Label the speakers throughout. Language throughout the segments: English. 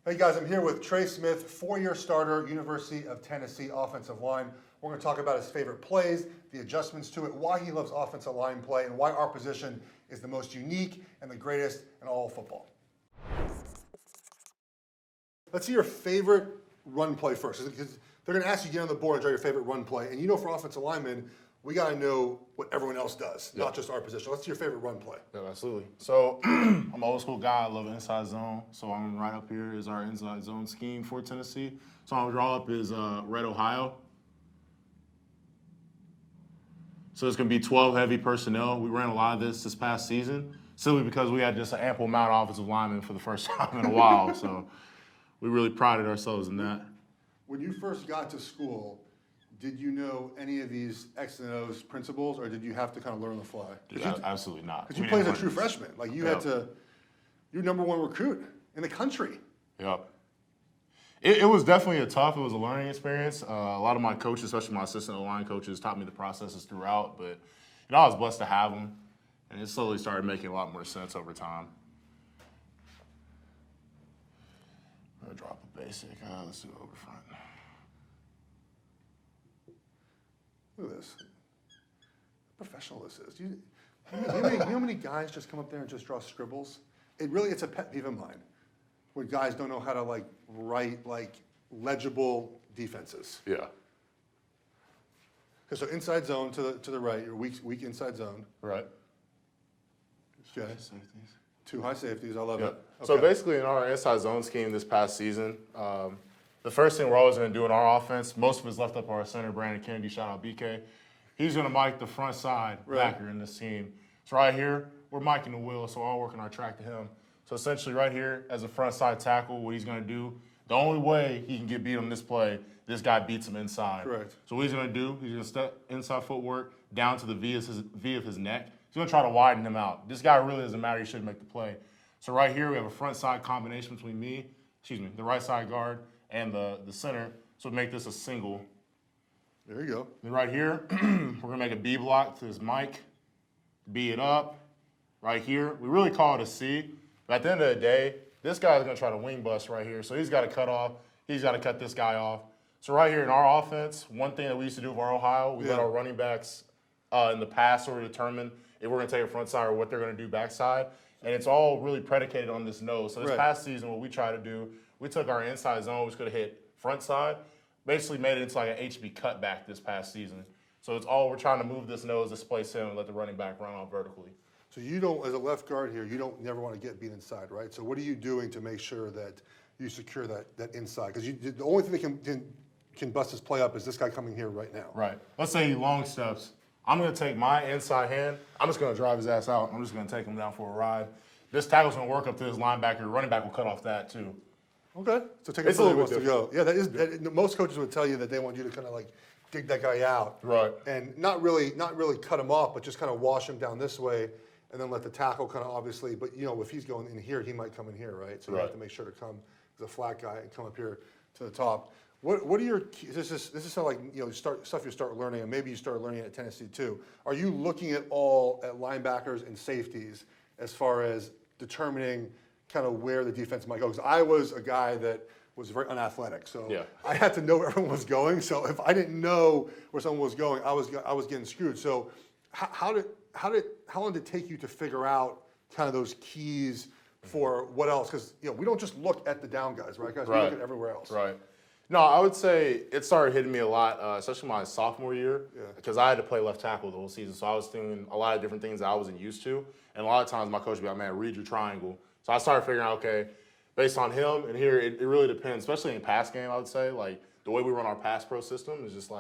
Speaker 1: Hey guys, I'm here with Trey Smith, four-year starter, University of Tennessee offensive line. We're going to talk about his favorite plays, the adjustments to it, why he loves offensive line play, and why our position is the most unique and the greatest in all of football. Let's see your favorite run play first, because they're going to ask you to get on the board and draw your favorite run play. And you know, for offensive linemen, we got to know what everyone else does, not just our position. Let's see your favorite run play.
Speaker 2: Yeah, absolutely. So I'm an old school guy. I love inside zone. So I'm right up here is our inside zone scheme for Tennessee. So I'm draw up is Red Ohio. So it's going to be 12 heavy personnel. We ran a lot of this past season, simply because we had just an ample amount of offensive linemen for the first time in a while. So we really prided ourselves in that.
Speaker 1: When you first got to school, did you know any of these X and O's principles, or did you have to kind of learn on the fly?
Speaker 2: Absolutely not.
Speaker 1: Because you played as a true freshman. Like you had to, you're number one recruit in the country.
Speaker 2: Yep. It was definitely it was a learning experience. A lot of my coaches, especially my assistant line coaches, taught me the processes throughout. But I was blessed to have them, and it slowly started making a lot more sense over time. I'm gonna drop a basic. Let's do over front.
Speaker 1: Look at this. How professional this is. You know how many guys just come up there and just draw scribbles? It's a pet peeve of mine when guys don't know how to write legible defenses.
Speaker 2: Yeah.
Speaker 1: So inside zone to the right, your weak inside zone.
Speaker 2: Right.
Speaker 1: Okay.
Speaker 2: Safeties.
Speaker 1: Two high safeties. I love it.
Speaker 2: Yep.
Speaker 1: Okay.
Speaker 2: So basically, in our inside zone scheme this past season, the first thing we're always going to do in our offense, most of it's left up our center, Brandon Kennedy, shout out BK. He's going to mic the front side backer in this team. So right here, we're miking the wheel, so we're all working our track to him. So essentially right here, as a front side tackle, what he's going to do, the only way he can get beat on this play, this guy beats him inside.
Speaker 1: Correct.
Speaker 2: So what he's going to do, he's going to step inside footwork down to the V of his neck. He's going to try to widen him out. This guy really doesn't matter. He should make the play. So right here, we have a front side combination between the right side guard, and the center, so make this a single.
Speaker 1: There you go.
Speaker 2: Then right here, we're gonna make a B block to his mic, B it up. Right here, we really call it a C, but at the end of the day, this guy's gonna try to wing bust right here, so he's gotta cut off, he's gotta cut this guy off. So right here in our offense, one thing that we used to do for Ohio, we let our running backs in the pass sort of determine if we're gonna take a front side or what they're gonna do backside, and it's all really predicated on this nose. So this past season, what we try to do, we took our inside zone, which could have hit front side, basically made it into like an HB cutback this past season. So we're trying to move this nose, displace him, and let the running back run off vertically.
Speaker 1: So you don't, as a left guard here, you don't never want to get beat inside, right? So what are you doing to make sure that you secure that inside? Because the only thing that can bust this play up is this guy coming here right now.
Speaker 2: Right. Let's say he long steps. I'm going to take my inside hand. I'm just going to drive his ass out. I'm just going to take him down for a ride. This tackle's going to work up to his linebacker. The running back will cut off that too.
Speaker 1: Okay, so take it where he wants to go. Yeah, most coaches would tell you that they want you to kind of dig that guy out,
Speaker 2: right?
Speaker 1: And not really cut him off, but just kind of wash him down this way, and then let the tackle kind of obviously. But if he's going in here, he might come in here, right? So you have to make sure to come as a flat guy and come up here to the top. What are your keys? This is how stuff you start learning, and maybe you start learning it at Tennessee too. Are you looking at linebackers and safeties as far as determining kind of where the defense might go? Because I was a guy that was very unathletic, so I had to know where everyone was going. So if I didn't know where someone was going, I was getting screwed. So how long did it take you to figure out kind of those keys for what else? Because we don't just look at the down guys, right, guys? We look at everywhere else.
Speaker 2: Right. No, I would say it started hitting me a lot, especially my sophomore year, because I had to play left tackle the whole season. So I was doing a lot of different things that I wasn't used to, and a lot of times my coach would be like, "Man, read your triangle." So I started figuring out, okay, based on him, and here it really depends, especially in pass game, I would say, the way we run our pass pro system is just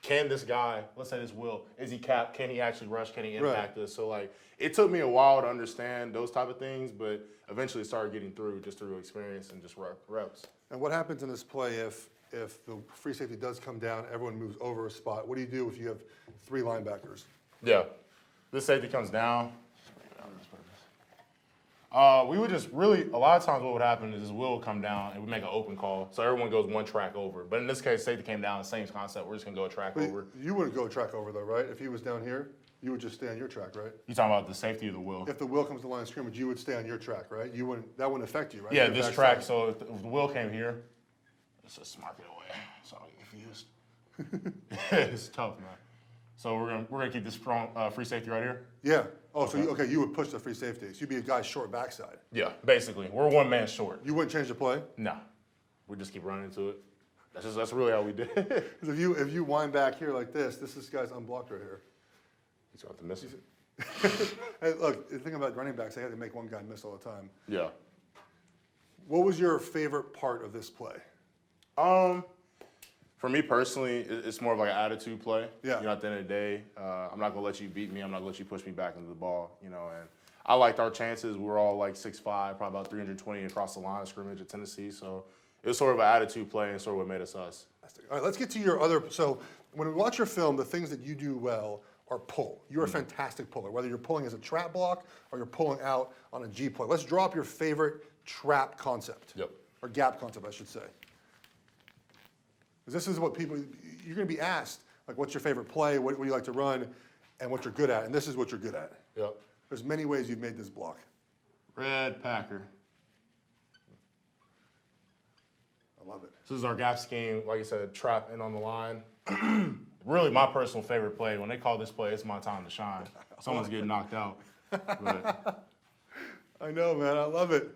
Speaker 2: can this guy, let's say this Will, is he capped? Can he actually rush? Can he impact us? So it took me a while to understand those type of things, but eventually it started getting through just through experience and just reps.
Speaker 1: And what happens in this play if the free safety does come down, everyone moves over a spot? What do you do if you have three linebackers?
Speaker 2: Yeah, this safety comes down. We would just really, a lot of times what would happen is his wheel would come down and we make an open call. So everyone goes one track over. But in this case, safety came down, same concept. We're just going to go a track over.
Speaker 1: You wouldn't go track over though, right? If he was down here, you would just stay on your track, right?
Speaker 2: You talking about the safety of the wheel?
Speaker 1: If the wheel comes to the line of scrimmage, you would stay on your track, right? You wouldn't. That wouldn't affect you, right?
Speaker 2: Yeah,
Speaker 1: Your
Speaker 2: this
Speaker 1: backside.
Speaker 2: track. So if the wheel came here, let's just mark it away. So I don't get confused. It's tough, man. So we're gonna keep this strong free safety right here.
Speaker 1: Yeah. Oh, so you would push the free safety. So you'd be a guy short backside.
Speaker 2: Yeah, basically, we're one man short.
Speaker 1: You wouldn't change the play.
Speaker 2: No, we just keep running into it. That's really how we did it.
Speaker 1: Because if you wind back here like this guy's unblocked right here.
Speaker 2: He's going to miss it.
Speaker 1: Hey, look, the thing about running backs, they have to make one guy miss all the time.
Speaker 2: Yeah.
Speaker 1: What was your favorite part of this play?
Speaker 2: For me personally, it's more of like an attitude play.
Speaker 1: Yeah.
Speaker 2: You know, at the end of the day, I'm not gonna let you beat me. I'm not gonna let you push me back into the ball. You know, and I liked our chances. We were all like 6'5", probably about 320 across the line of scrimmage at Tennessee. So it was sort of an attitude play and sort of what made us us.
Speaker 1: All right, let's get to your other. So when we watch your film, the things that you do well are pull. You're a fantastic puller, whether you're pulling as a trap block or you're pulling out on a G play. Let's draw up your favorite trap concept.
Speaker 2: Yep.
Speaker 1: Or gap concept, I should say. Because this is what you're going to be asked, like what's your favorite play, what do you like to run, and what you're good at, and this is what you're good at.
Speaker 2: Yep.
Speaker 1: There's many ways you've made this block.
Speaker 2: Red Packer.
Speaker 1: I love it.
Speaker 2: This is our gap scheme, like you said, trap in on the line. Really, my personal favorite play. When they call this play, it's my time to shine. Someone's getting knocked out. But
Speaker 1: I know, man. I love it.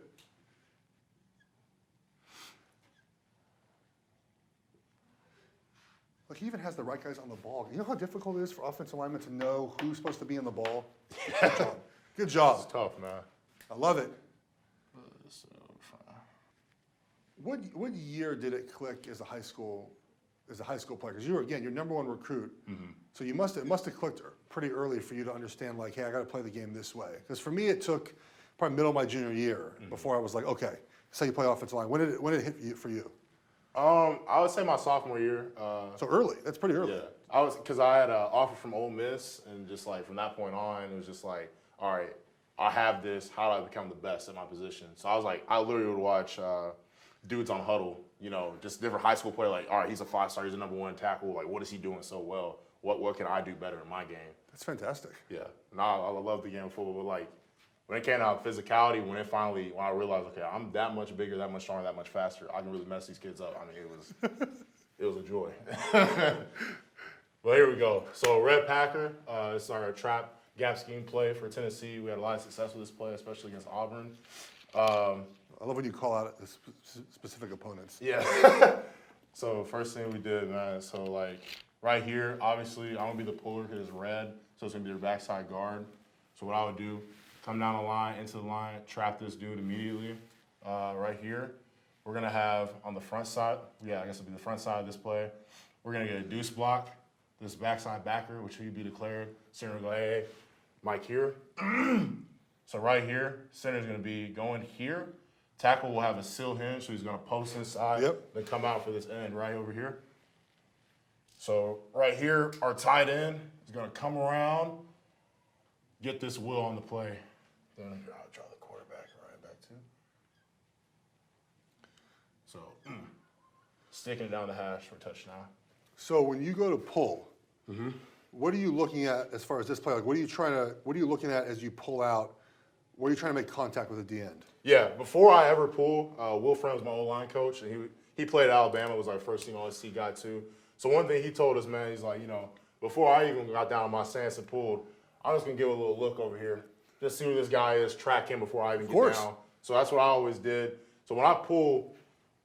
Speaker 1: Look, he even has the right guys on the ball. You know how difficult it is for offensive linemen to know who's supposed to be in the ball? Good job. Good job.
Speaker 2: it's tough, man.
Speaker 1: I love it. What year did it click as a high school player? Because you're number one recruit. So it must have clicked pretty early for you to understand, like, hey, I got to play the game this way. Because for me, it took probably middle of my junior year before I was like, okay, that's how you play offensive line. When did it hit for you?
Speaker 2: I would say my sophomore year.
Speaker 1: So early. That's pretty early.
Speaker 2: Yeah, because I had an offer from Ole Miss, and just like from that point on, it was just like, all right, I have this. How do I become the best at my position? So I was like, I literally would watch dudes on Huddle, you know, just different high school player. Like, all right, he's a 5-star, he's a number one tackle. Like, what is he doing so well? What can I do better in my game?
Speaker 1: That's fantastic.
Speaker 2: Yeah, and I love the game of football, but like when it came out physicality, when I realized, okay, I'm that much bigger, that much stronger, that much faster, I can really mess these kids up. I mean, it was a joy. Well, here we go. So Red Packer, it's our trap gap scheme play for Tennessee. We had a lot of success with this play, especially against Auburn.
Speaker 1: I love when you call out the specific opponents.
Speaker 2: Yeah. So first thing we did, man, so like right here, obviously I'm gonna be the puller because it's red, so it's gonna be their backside guard. So what I would do, come down the line, into the line, trap this dude immediately. Right here, we're gonna have on the front side, I guess it'll be the front side of this play, we're gonna get a deuce block, this backside backer, which will be declared. Center will go, hey, Mike here. So right here, center's gonna be going here. Tackle will have a seal hinge, so he's gonna post inside, then come out for this end right over here. So right here, our tight end is gonna come around, get this wheel on the play. Then I'll draw the quarterback right back too. So sticking it down the hash for touchdown.
Speaker 1: So when you go to pull, what are you looking at as far as this play? Like, what are you looking at as you pull out? What are you trying to make contact with at the end?
Speaker 2: Yeah, before I ever pull, Will Friend's my O-line coach, and he played at Alabama, was our first team All-SEC guy too. So one thing he told us, man, he's like, you know, before I even got down on my stance and pulled, I'm just gonna give a little look over here, just see who this guy is, track him before I even get down. So that's what I always did. So when I pull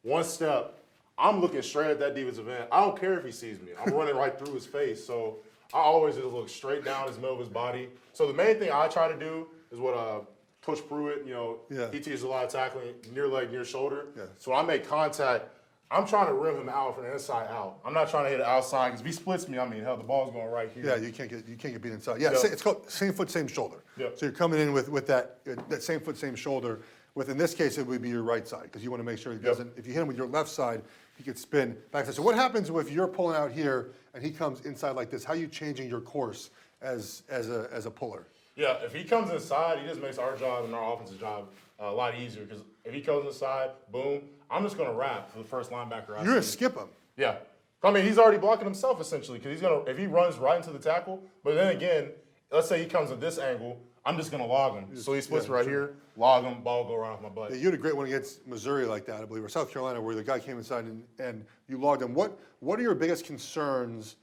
Speaker 2: one step, I'm looking straight at that defensive end. I don't care if he sees me. I'm running right through his face. So I always just look straight down his middle of his body. So the main thing I try to do is what Coach Pruitt, you know, he teaches a lot of tackling, near leg, near shoulder. Yeah. So when I make contact, I'm trying to rim him out from the inside out. I'm not trying to hit it outside, because if he splits me, I mean, hell, the ball's going right here.
Speaker 1: Yeah, you can't get beat inside. Yeah, it's called same foot, same shoulder.
Speaker 2: Yep.
Speaker 1: So you're coming in with that same foot, same shoulder. In this case, it would be your right side, because you want to make sure he doesn't. If you hit him with your left side, he could spin back. So what happens if you're pulling out here and he comes inside like this? How are you changing your course as a puller?
Speaker 2: Yeah, if he comes inside, he just makes our job and our offensive job a lot easier. Because if he comes inside, boom, I'm just gonna wrap for the first linebacker.
Speaker 1: You're gonna skip him.
Speaker 2: Yeah, I mean he's already blocking himself essentially because he's gonna if he runs right into the tackle. But then again, let's say he comes at this angle, I'm just gonna log him. So he splits right here, log him, ball go right off my butt.
Speaker 1: Yeah, you had a great one against Missouri like that, I believe, or South Carolina, where the guy came inside and you logged him. What are your biggest concerns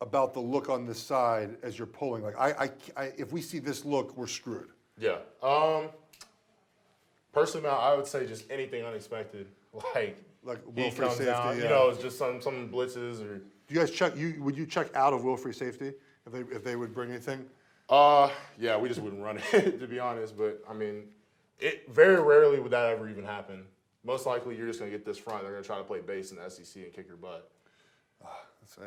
Speaker 1: about the look on this side as you're pulling? Like, if we see this look, we're screwed.
Speaker 2: Yeah. Personally, man, I would say just anything unexpected, like
Speaker 1: Will
Speaker 2: he
Speaker 1: free
Speaker 2: comes
Speaker 1: safety,
Speaker 2: down,
Speaker 1: yeah.
Speaker 2: it's just some blitzes or.
Speaker 1: Do you guys check? Would you check out of will free safety if they would bring anything?
Speaker 2: Yeah, we just wouldn't run it to be honest. But I mean, it very rarely would that ever even happen. Most likely, you're just gonna get this front. They're gonna try to play base in the SEC and kick your butt.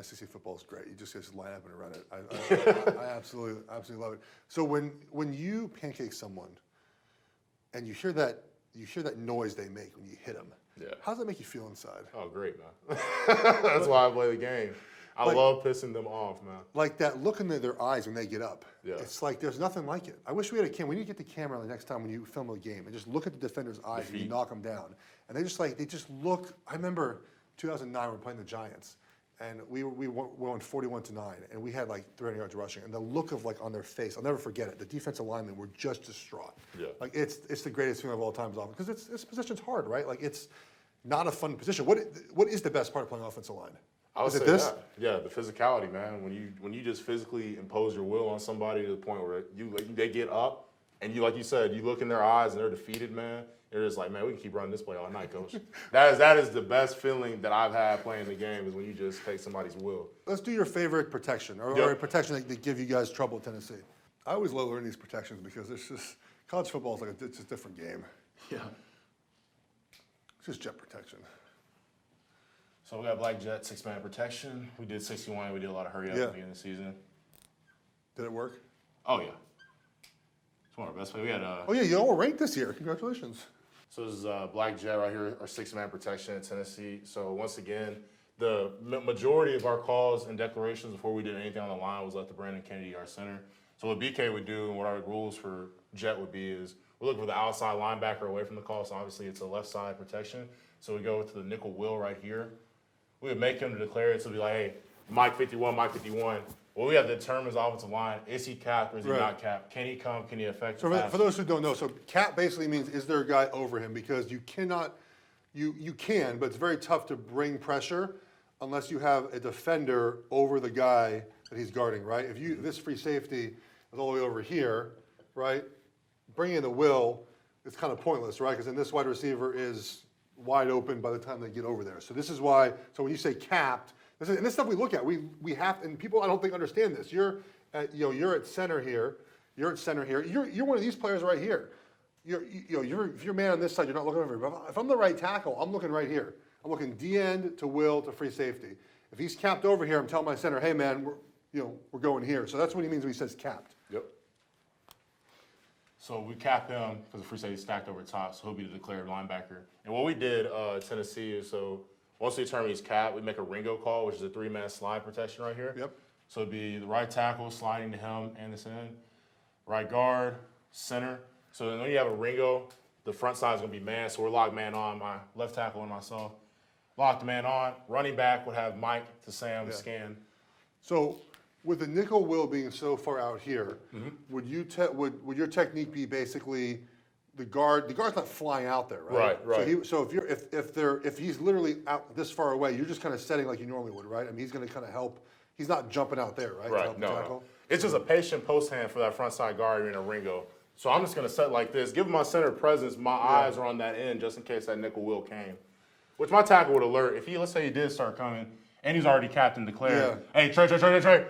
Speaker 1: SEC football is great. You just line up and run it. I absolutely love it. So when you pancake someone, and you hear that noise they make when you hit them,
Speaker 2: Yeah.
Speaker 1: how does that make you feel inside?
Speaker 2: Oh, great, man. That's why I play the game. I love pissing them off, man.
Speaker 1: Like that look in their eyes when they get up.
Speaker 2: Yeah.
Speaker 1: It's like there's nothing like it. I wish we had a camera. We need to get the camera the next time when you film a game and just look at the defender's eyes and you knock them down. And they just look. I remember 2009 we were playing the Giants. And we won 41-9, and we had like 300 yards rushing. And the look of on their face, I'll never forget it. The defensive linemen were just distraught.
Speaker 2: Yeah.
Speaker 1: Like it's the greatest feeling of all time because this position's hard, right? Like it's not a fun position. What is the best part of playing offensive line?
Speaker 2: I would
Speaker 1: Is
Speaker 2: say
Speaker 1: it this?
Speaker 2: that. Yeah, the physicality, man. When you just physically impose your will on somebody to the point where they get up, and like you said, you look in their eyes and they're defeated, man. They're just like, man, we can keep running this play all night, coach. that is the best feeling that I've had playing the game is when you just take somebody's will.
Speaker 1: Let's do your favorite protection or a protection that give you guys trouble at Tennessee. I always love learning these protections because it's just college football is it's a different game.
Speaker 2: Yeah.
Speaker 1: It's just jet protection.
Speaker 2: So we got black jet 6-man protection. We did 61. We did a lot of hurry up at the beginning of the season.
Speaker 1: Did it work?
Speaker 2: Oh yeah. It's one of our best plays. We had
Speaker 1: Oh yeah, you all were ranked this year. Congratulations.
Speaker 2: So this is Black Jet right here, our 6-man protection in Tennessee. So once again, the majority of our calls and declarations before we did anything on the line was left to Brandon Kennedy, our center. So what BK would do and what our rules for Jet would be is we're looking for the outside linebacker away from the call. So obviously it's a left side protection. So we go to the nickel will right here. We would make him to declare it. So it'd be like, hey, Mike 51, Mike 51. Well, we have to determine his offensive line. Is he capped or is he not capped? Can he come? Can he affect the pass?
Speaker 1: For those who don't know, so cap basically means is there a guy over him because you cannot, you can, but it's very tough to bring pressure unless you have a defender over the guy that he's guarding, right? If this free safety is all the way over here, right? Bringing in the will, it's kind of pointless, right? Because then this wide receiver is wide open by the time they get over there. So this is why. So when you say capped. And this stuff we look at, we have, and people I don't think understand this. You're at center here. You're at center here. You're one of these players right here. If you're man on this side, you're not looking over here. If I'm the right tackle, I'm looking right here. I'm looking D end to will to free safety. If he's capped over here, I'm telling my center, hey man, we're going here. So that's what he means when he says capped.
Speaker 2: Yep. So we cap him because the free safety stacked over top, so he'll be the declared linebacker. And what we did at Tennessee is once we determine he's capped, we make a Ringo call, which is a 3-man slide protection right here.
Speaker 1: Yep.
Speaker 2: So it'd be the right tackle sliding to him and this end, right guard, center. So then when you have a Ringo, the front side is going to be man, so we're locked man on, my left tackle and myself. Locked man on. Running back would have Mike to Sam scan.
Speaker 1: So with the nickel will being so far out here, would your technique be basically the guard's not flying out there, right?
Speaker 2: Right.
Speaker 1: So if he's literally out this far away, you're just kind of setting like you normally would, right? I mean, he's going to kind of help. He's not jumping out there, right? To help the tackle?
Speaker 2: No. It's just a patient post hand for that front side guard in a Ringo. So I'm just going to set like this. Give him my center presence. My eyes are on that end just in case that nickel will came. Which my tackle would alert. Let's say he did start coming and he's already captain declared.
Speaker 1: Yeah.
Speaker 2: Hey, Trey.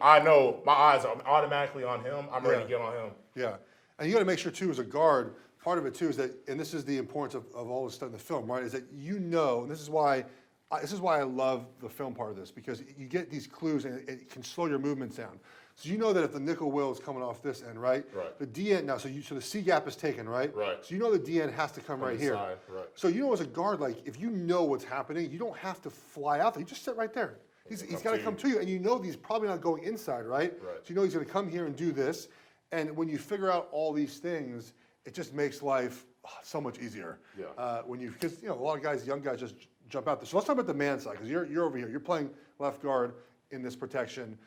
Speaker 2: I know my eyes are automatically on him. I'm ready to get on him.
Speaker 1: Yeah. And you got to make sure, too, as a guard, part of it, too, is that, and this is the importance of all this stuff in the film, right, is that and this is why I love the film part of this, because you get these clues and it can slow your movements down. So you know that if the nickel will is coming off this end, right?
Speaker 2: Right.
Speaker 1: The D end now, so the C gap is taken, right?
Speaker 2: Right.
Speaker 1: So you know the D end has to come right here.
Speaker 2: Side, right.
Speaker 1: So as a guard, like if you know what's happening, you don't have to fly out there. You just sit right there. He's got to come to you, and he's probably not going inside, right?
Speaker 2: Right.
Speaker 1: So he's going to come here and do this, And when you figure out all these things, it just makes life so much easier.
Speaker 2: Yeah.
Speaker 1: Because a lot of guys, young guys, just jump out there. So let's talk about the man side, because you're over here. You're playing left guard in this protection.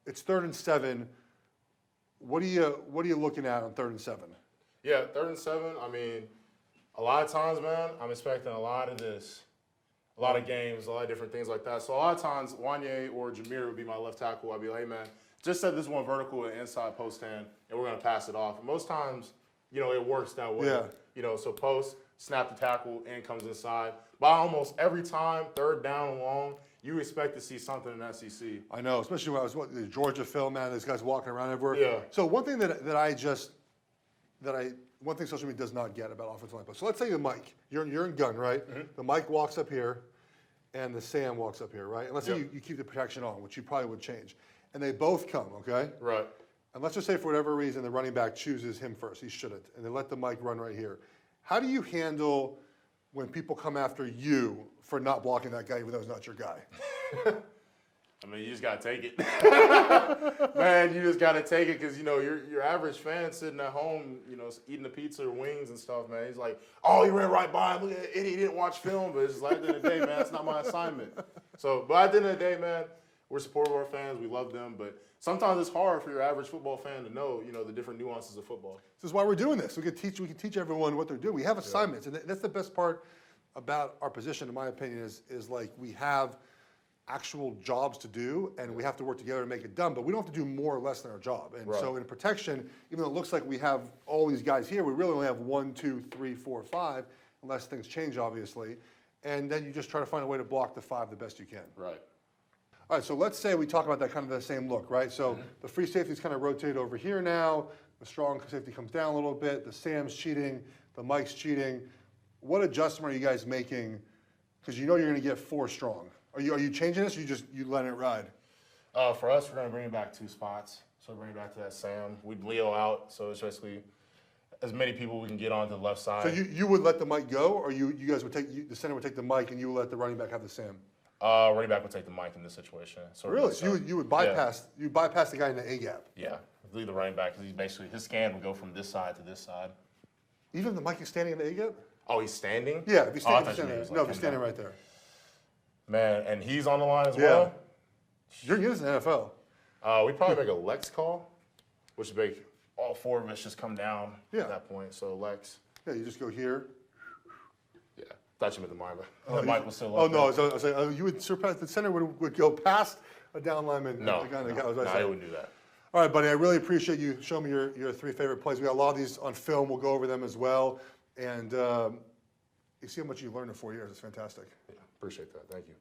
Speaker 1: It's 3rd and 7. What are you looking at on 3rd and 7?
Speaker 2: Yeah, 3rd and 7. I mean, a lot of times, man, I'm expecting a lot of this. A lot of games, a lot of different things like that. So a lot of times, Wanye or Jameer would be my left tackle. I'd be like, hey, man, just set this one vertical and inside post hand, and we're going to pass it off. And most times, it works that way.
Speaker 1: Yeah.
Speaker 2: So post, snap the tackle, and comes inside. But almost every time, 3rd down and long, you expect to see something in SEC.
Speaker 1: I know, especially when I was the Georgia film, man, these guys walking around everywhere.
Speaker 2: Yeah.
Speaker 1: So one thing one thing social media does not get about offensive line play. So let's say the Mike, you're in gun, right?
Speaker 2: Mm-hmm.
Speaker 1: The Mike walks up here, and the Sam walks up here, right? And let's say
Speaker 2: Yep.
Speaker 1: you keep the protection on, which you probably would change, and they both come, okay?
Speaker 2: Right.
Speaker 1: And let's just say for whatever reason the running back chooses him first. He shouldn't, and they let the Mike run right here. How do you handle when people come after you for not blocking that guy, even though he's not your guy?
Speaker 2: I mean, you just got to take it. Man, you just got to take it because, your average fan sitting at home, eating the pizza or wings and stuff, man. He's like, oh, he ran right by him. Look at that idiot. He didn't watch film. But it's just like, at the end of the day, man, that's not my assignment. But at the end of the day, man, we're supportive of our fans. We love them. But sometimes it's hard for your average football fan to know, the different nuances of football.
Speaker 1: This is why we're doing this. We can teach everyone what they're doing. We have assignments, and that's the best part about our position, in my opinion, is like we have actual jobs to do, and we have to work together to make it done, but we don't have to do more or less than our job. And
Speaker 2: Right.
Speaker 1: so in protection, even though it looks like we have all these guys here, we really only have 1, 2, 3, 4, 5, unless things change, obviously. And then you just try to find a way to block the 5 the best you can.
Speaker 2: Right.
Speaker 1: All right, so let's say we talk about that kind of the same look, right? So the free safety's kind of rotated over here now, the strong safety comes down a little bit, the Sam's cheating, the Mike's cheating. What adjustment are you guys making? Because you're going to get 4 strong. Are you changing this, or you letting it ride?
Speaker 2: For us, we're going to bring it back 2 spots. So bring it back to that Sam. We'd Leo out, so it's basically as many people we can get on to the left side.
Speaker 1: So you would let the Mike go, or you guys would the center would take the Mike, and you would let the running back have the Sam?
Speaker 2: Running back would take the mic in this situation. So
Speaker 1: Really? So you would bypass the guy in the A gap?
Speaker 2: Yeah, leave the running back because he's basically his scan would go from this side to this side.
Speaker 1: Even if the Mike is standing in the A gap?
Speaker 2: Oh, he's standing?
Speaker 1: Yeah, if he's
Speaker 2: Oh, I
Speaker 1: standing,
Speaker 2: thought you meant he
Speaker 1: there.
Speaker 2: was,
Speaker 1: No, if he's standing right there.
Speaker 2: Man, and he's on the line as
Speaker 1: Yeah.
Speaker 2: well.
Speaker 1: You're in the NFL.
Speaker 2: We'd probably make a Lex call, which would make all 4 of us just come down
Speaker 1: Yeah.
Speaker 2: at that point. So Lex.
Speaker 1: Yeah, you just go here.
Speaker 2: Yeah, thought you meant the mic.
Speaker 1: Oh,
Speaker 2: The mic was still
Speaker 1: Oh
Speaker 2: up
Speaker 1: no, I
Speaker 2: there.
Speaker 1: was like, you would surpass the center would go past a down lineman.
Speaker 2: No,
Speaker 1: the guy,
Speaker 2: no,
Speaker 1: was
Speaker 2: I wouldn't do that.
Speaker 1: All right, buddy. I really appreciate you showing me your 3 favorite plays. We got a lot of these on film. We'll go over them as well. And you see how much you learned in 4 years. It's fantastic.
Speaker 2: Yeah, appreciate that. Thank you.